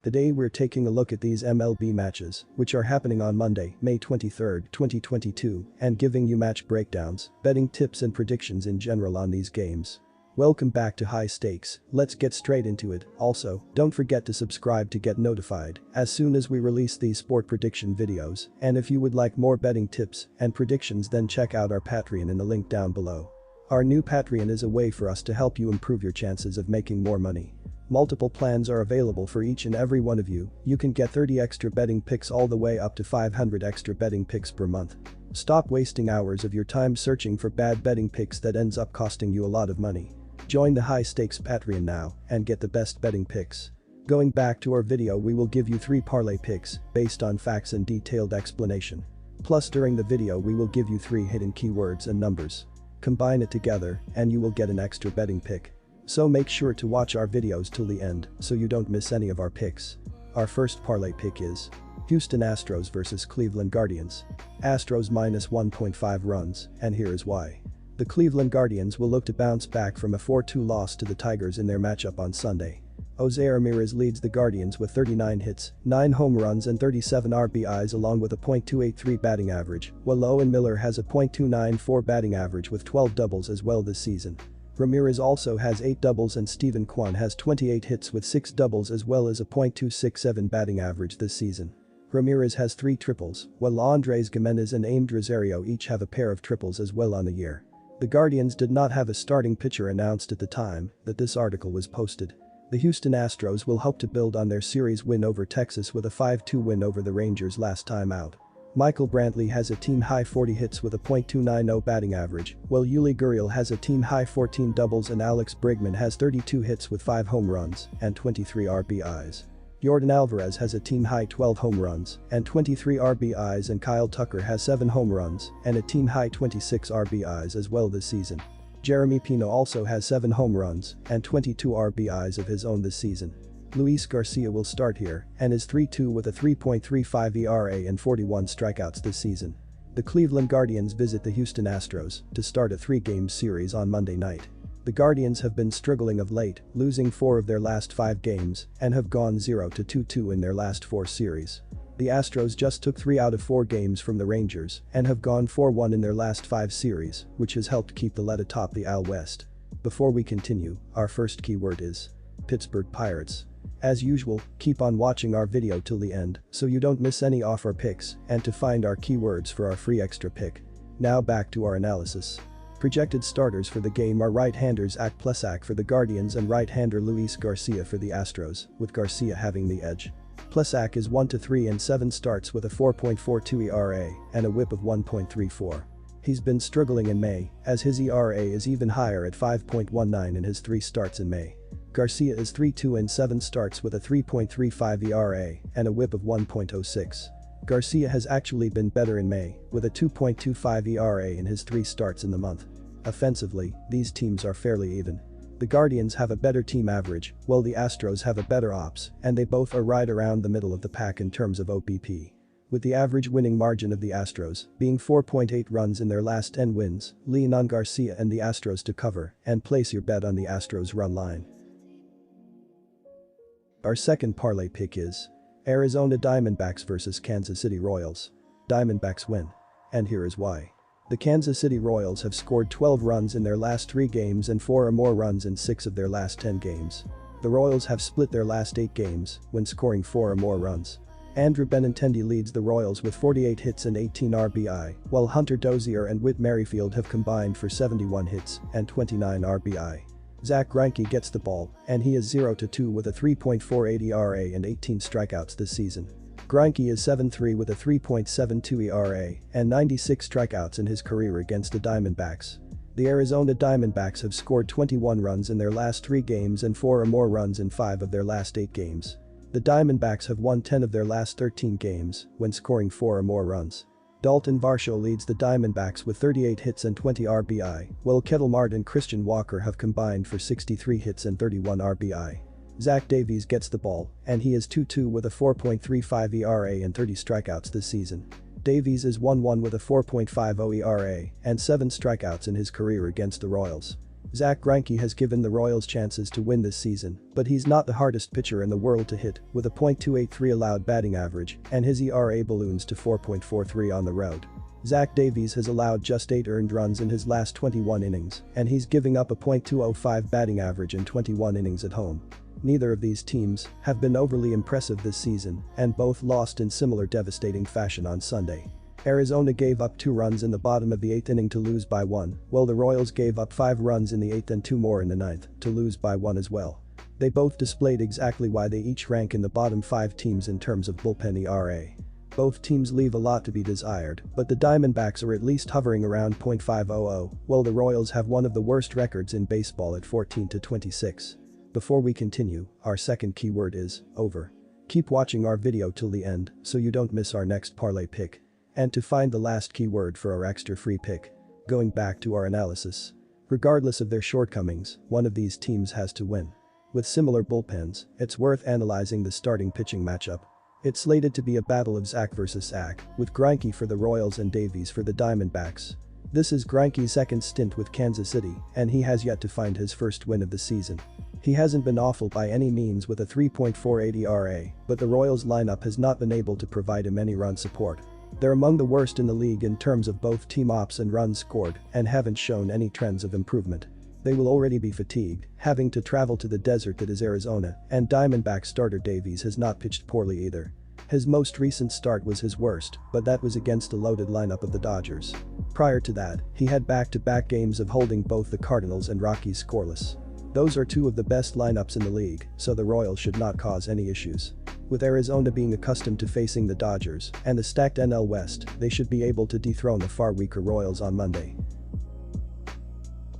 Today we're taking a look at these MLB matches, which are happening on Monday, May 23, 2022, and giving you match breakdowns, betting tips and predictions in general on these games. Welcome back to High Stakes, let's get straight into it. Also, don't forget to subscribe to get notified as soon as we release these sport prediction videos, and if you would like more betting tips and predictions, then check out our Patreon in the link down below. Our new Patreon is a way for us to help you improve your chances of making more money. Multiple plans are available for each and every one of you. You can get 30 extra betting picks all the way up to 500 extra betting picks per month. Stop wasting hours of your time searching for bad betting picks that ends up costing you a lot of money. Join the High Stakes Patreon now and get the best betting picks. Going back to our video, we will give you 3 parlay picks based on facts and detailed explanation. Plus, during the video we will give you 3 hidden keywords and numbers. Combine it together and you will get an extra betting pick. So make sure to watch our videos till the end so you don't miss any of our picks. Our first parlay pick is Houston Astros vs Cleveland Guardians. Astros minus 1.5 runs, and here is why. The Cleveland Guardians will look to bounce back from a 4-2 loss to the Tigers in their matchup on Sunday. Jose Ramirez leads the Guardians with 39 hits, 9 home runs and 37 RBIs along with a .283 batting average, while Owen Miller has a .294 batting average with 12 doubles as well this season. Ramirez also has 8 doubles and Steven Kwan has 28 hits with 6 doubles as well as a .267 batting average this season. Ramirez has 3 triples, while Andres Gimenez and Amed Rosario each have a pair of triples as well on the year. The Guardians did not have a starting pitcher announced at the time that this article was posted. The Houston Astros will hope to build on their series win over Texas with a 5-2 win over the Rangers last time out. Michael Brantley has a team-high 40 hits with a .290 batting average, while Yuli Gurriel has a team-high 14 doubles and Alex Bregman has 32 hits with 5 home runs and 23 RBIs. Yordan Alvarez has a team-high 12 home runs and 23 RBIs, and Kyle Tucker has 7 home runs and a team-high 26 RBIs as well this season. Jeremy Pino also has 7 home runs and 22 RBIs of his own this season. Luis Garcia will start here and is 3-2 with a 3.35 ERA and 41 strikeouts this season. The Cleveland Guardians visit the Houston Astros to start a 3-game series on Monday night. The Guardians have been struggling of late, losing 4 of their last 5 games and have gone 0-2 in their last 4 series. The Astros just took 3 out of 4 games from the Rangers and have gone 4-1 in their last 5 series, which has helped keep the lead atop the AL West. Before we continue, our first keyword is Pittsburgh Pirates. As usual, keep on watching our video till the end so you don't miss any of our picks and to find our keywords for our free extra pick. Now back to our analysis. Projected starters for the game are right-handers Zach Plesac for the Guardians and right-hander Luis Garcia for the Astros, with Garcia having the edge. Plesac is 1-3 in 7 starts with a 4.42 ERA and a whip of 1.34. He's been struggling in May, as his ERA is even higher at 5.19 in his 3 starts in May. Garcia is 3-2 in 7 starts with a 3.35 ERA and a whip of 1.06. Garcia has actually been better in May, with a 2.25 ERA in his 3 starts in the month. Offensively, these teams are fairly even. The Guardians have a better team average, while the Astros have a better ops, and they both are right around the middle of the pack in terms of OBP. With the average winning margin of the Astros being 4.8 runs in their last 10 wins, lean on Garcia and the Astros to cover and place your bet on the Astros run line. Our second parlay pick is Arizona Diamondbacks vs Kansas City Royals. Diamondbacks win. And here is why. The Kansas City Royals have scored 12 runs in their last 3 games and 4 or more runs in 6 of their last 10 games. The Royals have split their last 8 games when scoring 4 or more runs. Andrew Benintendi leads the Royals with 48 hits and 18 RBI, while Hunter Dozier and Whit Merrifield have combined for 71 hits and 29 RBI. Zach Greinke gets the ball, and he is 0-2 with a 3.48 ERA and 18 strikeouts this season. Greinke is 7-3 with a 3.72 ERA and 96 strikeouts in his career against the Diamondbacks. The Arizona Diamondbacks have scored 21 runs in their last 3 games and 4 or more runs in 5 of their last 8 games. The Diamondbacks have won 10 of their last 13 games when scoring 4 or more runs. Dalton Varsho leads the Diamondbacks with 38 hits and 20 RBI, while Kettle Marte and Christian Walker have combined for 63 hits and 31 RBI. Zach Davies gets the ball, and he is 2-2 with a 4.35 ERA and 30 strikeouts this season. Davies is 1-1 with a 4.50 ERA and 7 strikeouts in his career against the Royals. Zack Greinke has given the Royals chances to win this season, but he's not the hardest pitcher in the world to hit, with a .283 allowed batting average, and his ERA balloons to 4.43 on the road. Zach Davies has allowed just 8 earned runs in his last 21 innings, and he's giving up a .205 batting average in 21 innings at home. Neither of these teams have been overly impressive this season, and both lost in similar devastating fashion on Sunday. Arizona gave up 2 runs in the bottom of the 8th inning to lose by 1, while the Royals gave up 5 runs in the 8th and 2 more in the 9th to lose by 1 as well. They both displayed exactly why they each rank in the bottom 5 teams in terms of bullpen ERA. Both teams leave a lot to be desired, but the Diamondbacks are at least hovering around .500, while the Royals have one of the worst records in baseball at 14-26. Before we continue, our second keyword is over. Keep watching our video till the end so you don't miss our next parlay pick. And to find the last keyword for our extra free pick. Going back to our analysis. Regardless of their shortcomings, one of these teams has to win. With similar bullpens, it's worth analyzing the starting pitching matchup. It's slated to be a battle of Zach versus Zach, with Greinke for the Royals and Davies for the Diamondbacks. This is Greinke's second stint with Kansas City, and he has yet to find his first win of the season. He hasn't been awful by any means with a 3.48 ERA, but the Royals lineup has not been able to provide him any run support. They're among the worst in the league in terms of both team ops and runs scored and haven't shown any trends of improvement. They will already be fatigued, having to travel to the desert that is Arizona, and Diamondback starter Davies has not pitched poorly either. His most recent start was his worst, but that was against a loaded lineup of the Dodgers. Prior to that, he had back-to-back games of holding both the Cardinals and Rockies scoreless. Those are 2 of the best lineups in the league, so the Royals should not cause any issues. With Arizona being accustomed to facing the Dodgers and the stacked NL West, they should be able to dethrone the far weaker Royals on Monday.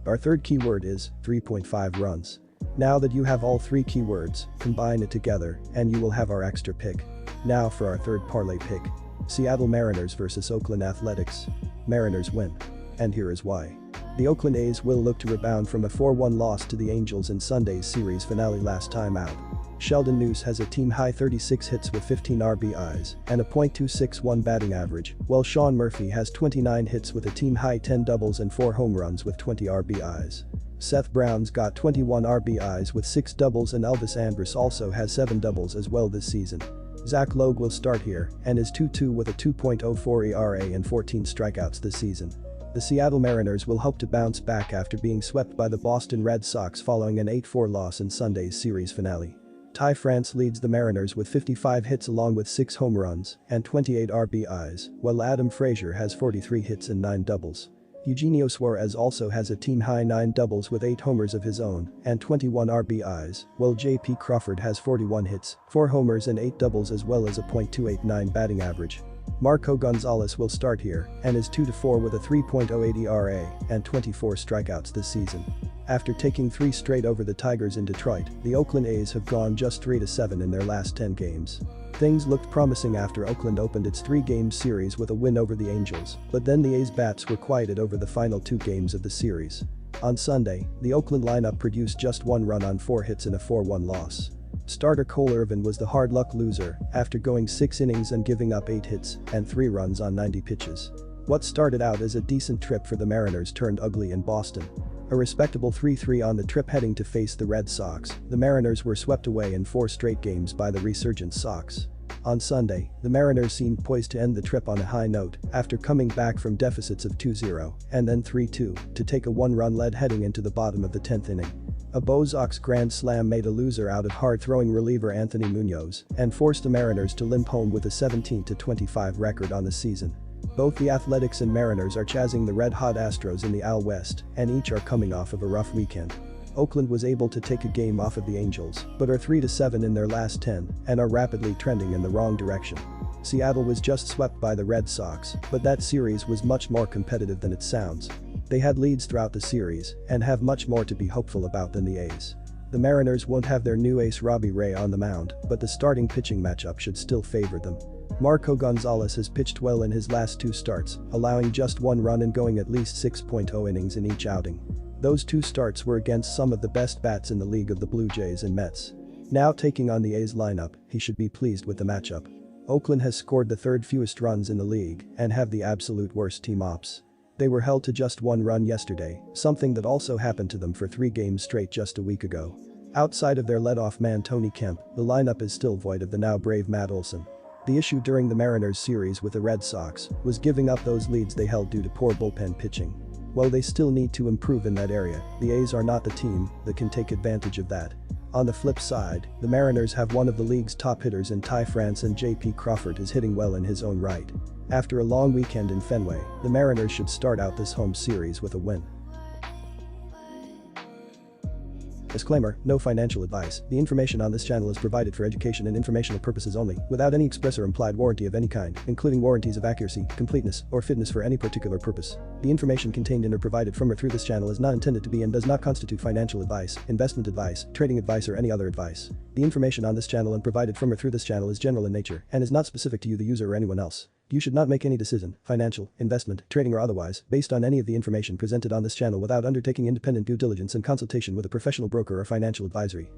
Our third keyword is 3.5 runs. Now that you have all 3 keywords, combine it together and you will have our extra pick. Now for our third parlay pick. Seattle Mariners vs Oakland Athletics. Mariners win. And here is why. The Oakland A's will look to rebound from a 4-1 loss to the Angels in Sunday's series finale last time out. Sheldon Neuse has a team-high 36 hits with 15 RBIs and a .261 batting average, while Sean Murphy has 29 hits with a team-high 10 doubles and 4 home runs with 20 RBIs. Seth Brown's got 21 RBIs with 6 doubles, and Elvis Andrus also has 7 doubles as well this season. Zach Logue will start here and is 2-2 with a 2.04 ERA and 14 strikeouts this season. The Seattle Mariners will hope to bounce back after being swept by the Boston Red Sox following an 8-4 loss in Sunday's series finale. Ty France leads the Mariners with 55 hits along with 6 home runs and 28 RBIs, while Adam Frazier has 43 hits and 9 doubles. Eugenio Suarez also has a team-high 9 doubles with 8 homers of his own and 21 RBIs, while J.P. Crawford has 41 hits, 4 homers and 8 doubles as well as a .289 batting average. Marco Gonzalez will start here and is 2-4 with a 3.08 ERA and 24 strikeouts this season. After taking 3 straight over the Tigers in Detroit, the Oakland A's have gone just 3-7 in their last 10 games. Things looked promising after Oakland opened its 3-game series with a win over the Angels, but then the A's bats were quieted over the final 2 games of the series. On Sunday, the Oakland lineup produced just 1 run on 4 hits in a 4-1 loss. Starter Cole Irvin was the hard luck loser after going 6 innings and giving up 8 hits and 3 runs on 90 pitches. What started out as a decent trip for the Mariners turned ugly in Boston. A respectable 3-3 on the trip heading to face the Red Sox, the Mariners were swept away in 4 straight games by the resurgent Sox. On Sunday, the Mariners seemed poised to end the trip on a high note after coming back from deficits of 2-0 and then 3-2 to take a 1-run lead heading into the bottom of the 10th inning. A Bo Sox grand slam made a loser out of hard-throwing reliever Anthony Munoz and forced the Mariners to limp home with a 17-25 record on the season. Both the Athletics and Mariners are chasing the red-hot Astros in the AL West, and each are coming off of a rough weekend. Oakland was able to take a game off of the Angels, but are 3-7 in their last 10 and are rapidly trending in the wrong direction. Seattle was just swept by the Red Sox, but that series was much more competitive than it sounds. They had leads throughout the series and have much more to be hopeful about than the A's. The Mariners won't have their new ace Robbie Ray on the mound, but the starting pitching matchup should still favor them. Marco Gonzalez has pitched well in his last 2 starts, allowing just 1 run and going at least 6.0 innings in each outing. Those 2 starts were against some of the best bats in the league of the Blue Jays and Mets. Now taking on the A's lineup, he should be pleased with the matchup. Oakland has scored the 3rd fewest runs in the league and have the absolute worst team ops. They were held to just 1 run yesterday, something that also happened to them for 3 games straight just a week ago. Outside of their leadoff man Tony Kemp, the lineup is still void of the now brave Matt Olson. The issue during the Mariners series with the Red Sox was giving up those leads they held due to poor bullpen pitching. While they still need to improve in that area, the A's are not the team that can take advantage of that. On the flip side, the Mariners have one of the league's top hitters in Ty France, and J.P. Crawford is hitting well in his own right. After a long weekend in Fenway, the Mariners should start out this home series with a win. Disclaimer: no financial advice. The information on this channel is provided for education and informational purposes only, without any express or implied warranty of any kind, including warranties of accuracy, completeness, or fitness for any particular purpose. The information contained in or provided from or through this channel is not intended to be and does not constitute financial advice, investment advice, trading advice, or any other advice. The information on this channel and provided from or through this channel is general in nature and is not specific to you, the user, or anyone else. You should not make any decision, financial, investment, trading, or otherwise, based on any of the information presented on this channel without undertaking independent due diligence and consultation with a professional broker or financial advisory.